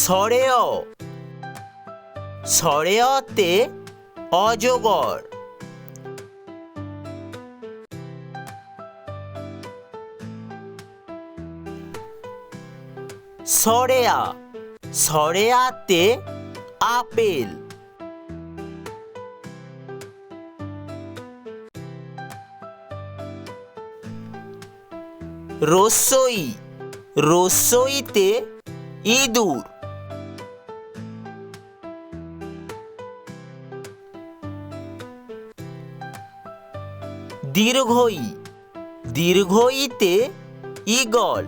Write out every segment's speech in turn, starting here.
স্বরে অ, স্বরে অতে অজগর। স্বরে আ, স্বরে আতে আপেল। রস্যই, রস্যইতে ইঁদুর। দীর্ঘই, দীর্ঘইতে ঈগল।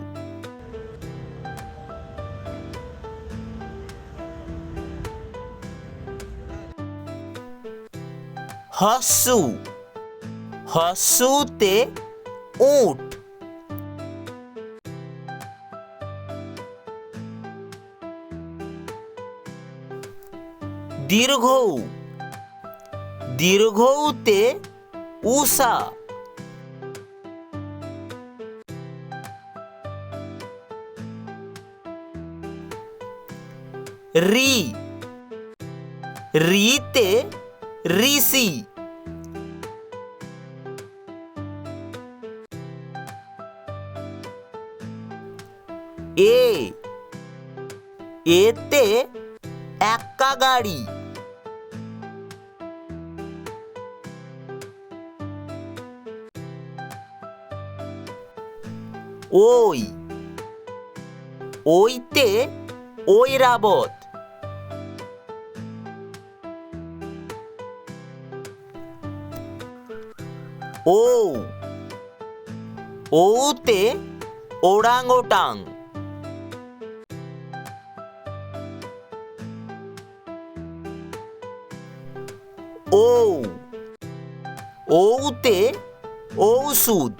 হ্রস্যু, হ্রস্যুতে উট। দীর্ঘৌ, দীর্ঘৌতে উষা। রি, রিতে ঋষি। এ, এতে এক্কা গাড়ি। ওই, ওইতে ঐরাবত। ও, ওতে ওরাংওটাং। ও, ওতে ঔষধ।